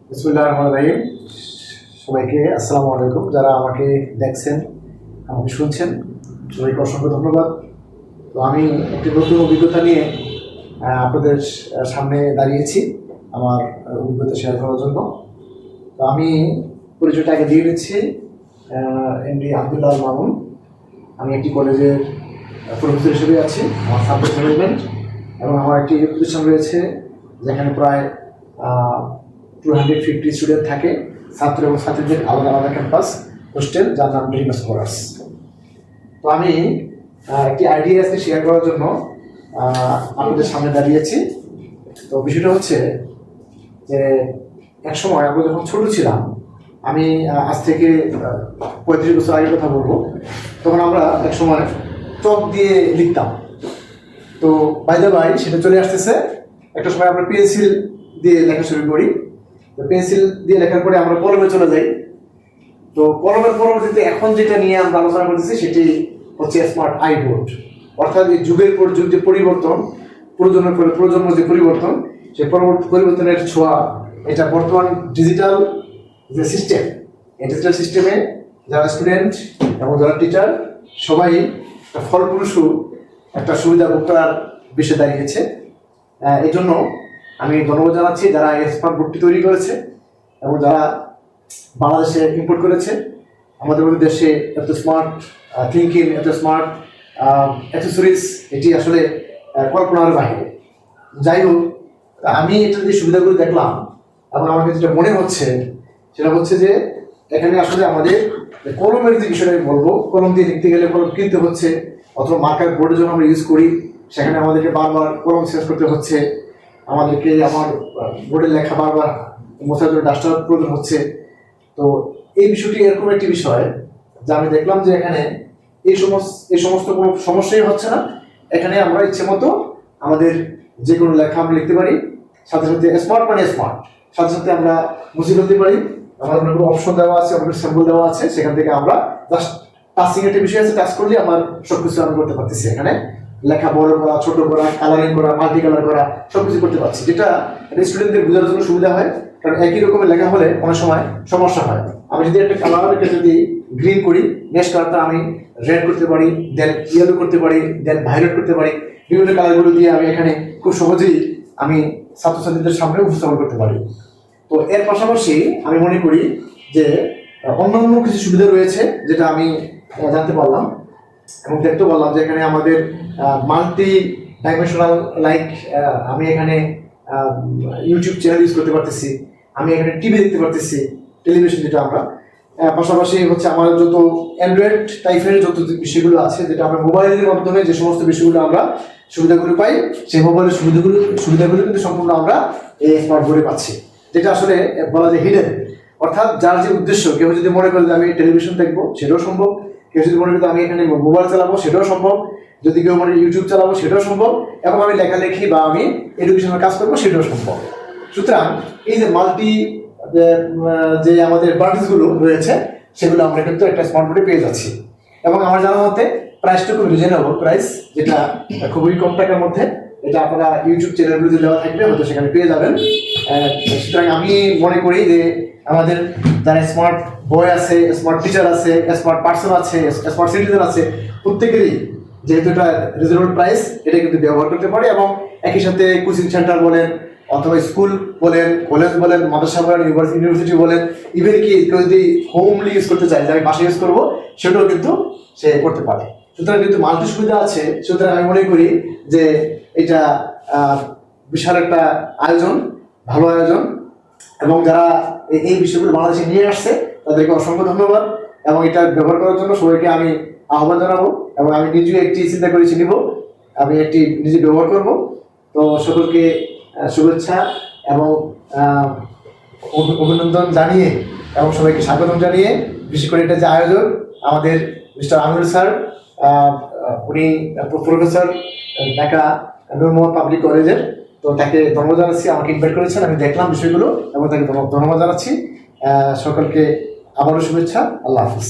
বিসমিল্লাহির রহমানির রহিম। সবাইকে আসসালামু আলাইকুম। যারা আমাকে দেখছেন, আমাকে শুনছেন, সবাইকে অসংখ্য ধন্যবাদ। তো আমি একটি নতুন অভিজ্ঞতা নিয়ে আপনাদের সামনে দাঁড়িয়েছি আমার অভিজ্ঞতা শেয়ার করার জন্য। তো আমি পরিচয়টা আগে দিয়ে নিচ্ছি। এমডি আব্দুল্লাহ আল মামুন। আমি একটি কলেজের প্রফেসর হিসেবে আছি, আমার সাবজেক্ট ম্যানেজমেন্ট, এবং আমার একটি প্রতিষ্ঠান রয়েছে যেখানে প্রায় 250 স্টুডেন্ট থাকে, ছাত্র এবং ছাত্রীদের আলাদা আলাদা ক্যাম্পাস হোস্টেল, যার নাম ড্রিম স্কলার্স। তো আমি একটি আইডিয়া আজকে শেয়ার করার জন্য আপনাদের সামনে দাঁড়িয়েছি। তো বিষয়টা হচ্ছে যে এক সময় আমরা যখন ছোট ছিলাম, আমি আজ থেকে 35 বছর আগের কথা বলবো, তখন আমরা এক সময় চক দিয়ে লিখতাম। তো বাই দ্য বাই সেটা চলে আসতেছে, একটা সময় আমরা পেন্সিল দিয়ে লেখা শুরু করি। তো পেন্সিল দিয়ে লেখার পরে আমরা কলমে চলে যাই। তো কলমের পরবর্তীতে এখন যেটা নিয়ে আমরা আলোচনা করতেছি সেটি হচ্ছে স্মার্ট আইবোর্ড। অর্থাৎ এই যুগের পর যুগ যে পরিবর্তন, প্রজন্মের পরে প্রজন্ম যে পরিবর্তন, সেই পরিবর্তনের ছোঁয়া এটা বর্তমান ডিজিটাল যে সিস্টেম, এই ডিজিটাল সিস্টেমে যারা স্টুডেন্ট এবং যারা টিচার সবাই একটা ফলপ্রসূ একটা সুবিধা ভোগ করার বিষয়ে দাঁড়িয়েছে। এই জন্য আমি ধন্যবাদ জানাচ্ছি যারা এই স্মার্ট বোর্ডটি তৈরি করেছে এবং যারা বাংলাদেশে ইম্পোর্ট করেছে। আমাদের মধ্যে দেশে এত স্মার্ট থিঙ্কিং, এত স্মার্ট অ্যাক্সেসরিজ, এটি আসলে কল্পনার বাইরে। যাই হোক, আমি এটা যে সুবিধাগুলো দেখলাম এবং আমাকে যেটা মনে হচ্ছে সেটা হচ্ছে যে এখানে আসলে আমাদের কলমের যে বিষয়টা আমি বলবো, কলম দিয়ে লিখতে গেলে কলম কিনতে হচ্ছে, অথবা মার্কার বোর্ডের জন্য আমরা ইউজ করি, সেখানে আমাদেরকে বারবার কলম চেঞ্জ করতে হচ্ছে, আমাদেরকে আমার বোর্ডের লেখা বারবার মোছার জন্য ডাস্টার প্রয়োজন হচ্ছে। তো এই বিষয়টি এরকম একটি বিষয় যা আমি দেখলাম যে এখানে এই সমস্ত কোনো সমস্যাই হচ্ছে না। এখানে আমরা ইচ্ছে মতো আমাদের যে কোনো লেখা আমরা লিখতে পারি, সাথে সাথে স্মার্ট মানে স্মার্ট, সাথে সাথে আমরা মুছে ফেলতে পারি। আমাদের অনেকগুলো অপশন দেওয়া আছে, অনেকগুলো সিম্বল দেওয়া আছে, সেখান থেকে আমরা জাস্ট টাচিং একটা বিষয় আছে, টাচ করলে আমার সবকিছু আমি করতে পারতেছি। এখানে লেখা বড় করা, ছোট করা, কালারিং করা, মাল্টি কালার করা, সবকিছু করতে পারছি, যেটা স্টুডেন্টদের বোঝার জন্য সুবিধা হয়। কারণ একই রকমের লেখা হলে অনেক সময় সমস্যা হয়। আমি যদি একটা কালারকে যদি গ্রিন করি, নেক্সট কালারটা আমি রেড করতে পারি, দেন ইয়েলো করতে পারি, দেন ভায়োলেট করতে পারি। বিভিন্ন কালারগুলো দিয়ে আমি এখানে খুব সহজেই আমি ছাত্রছাত্রীদের সামনে উপস্থাপন করতে পারি। তো এর পাশাপাশি আমি মনে করি যে অন্যান্য কিছু সুবিধা রয়েছে যেটা আমি জানতে পারলাম এবং দেখতে পারলাম যে এখানে আমাদের মাল্টি ডাইমেনশনাল, লাইক আমি এখানে ইউটিউব চ্যানেল ইউজ করতে পারতেছি, আমি এখানে টিভি দেখতে পারতেছি, টেলিভিশন যেটা আমরা, পাশাপাশি হচ্ছে আমার যত অ্যান্ড্রয়েড টাইপের যত বিষয়গুলো আছে, যেটা আমরা মোবাইলের মাধ্যমে যে সমস্ত বিষয়গুলো আমরা সুবিধাগুলো পাই, সেই মোবাইলের সুবিধাগুলো কিন্তু সম্পূর্ণ আমরা এই স্মার্ট বোর্ডে পাচ্ছি, যেটা আসলে বলা যায় হিডেন। অর্থাৎ যার যে উদ্দেশ্য, কেউ যদি মনে করে যে আমি টেলিভিশন দেখবো সেটাও সম্ভব, কেউ যদি মনে করে আমি এখানে মোবাইল চালাবো সেটাও সম্ভব, যদি কেউ মনে ইউটিউব চালাবো সেটাও সম্ভব, এবং আমি লেখালেখি বা আমি এডুকেশনের কাজ করবো সেটাও সম্ভব। সুতরাং এই যে মাল্টি যে আমাদের অ্যাডভান্টেজগুলো রয়েছে সেগুলো আমরা কিন্তু একটা স্মার্ট বোর্ডে পেয়ে যাচ্ছি। এবং আমার জানার মতে প্রাইসটা খুব রিজনেবল প্রাইস, যেটা খুবই কম টাকার মধ্যে, এটা আপনারা ইউটিউব চ্যানেলগুলোতে দেওয়া থাকবে, হয়তো সেখানে পেয়ে যাবেন। সুতরাং আমি মনে করি যে আমাদের যারা স্মার্ট বয় আছে, স্মার্ট টিচার আছে, স্মার্ট পার্সন আছে, স্মার্ট সিটিজেন আছে, প্রত্যেকেরই যেহেতু এটা রিজনেবল প্রাইস, এটা কিন্তু ব্যবহার করতে পারে। এবং একই সাথে কোচিং সেন্টার বলেন, অথবা স্কুল বলেন, কলেজ বলেন, মাদ্রাসা বলেন, ইউনিভার্সিটি বলেন, ইভেন কি কেউ যদি হোমলি ইউজ করতে চায়, যে আমি বাসায় ইউজ করবো, সেটাও কিন্তু সে করতে পারে। সুতরাং কিন্তু মাল্টি সুবিধা আছে। সুতরাং আমি মনে করি যে এটা বিশাল একটা আয়োজন, ভালো আয়োজন, এবং যারা এই বিষয়গুলো বাংলাদেশে নিয়ে আসছে তাদেরকে অসংখ্য ধন্যবাদ। এবং এটা ব্যবহার করার জন্য সবাইকে আমি আহ্বান জানাবো, এবং আমি নিজেও একটি চিন্তা করেছি নিব, আমি একটি নিজে ব্যবহার করব। তো সকলকে শুভেচ্ছা এবং অভিনন্দন জানিয়ে এবং সবাইকে স্বাগতম জানিয়ে, বিশেষ করে এটা যে আয়োজন আমাদের মিস্টার আমির স্যার, উনি প্রফেসর ঢাকা নূর মোহাম্মদ পাবলিক কলেজের, তো তাকে ধন্যবাদ জানাচ্ছি, আমাকে ইনভাইট করেছেন, আমি দেখলাম বিষয়গুলো এবং তাকে ধন্যবাদ জানাচ্ছি। সকলকে আবারও শুভেচ্ছা। আল্লাহ হাফিজ।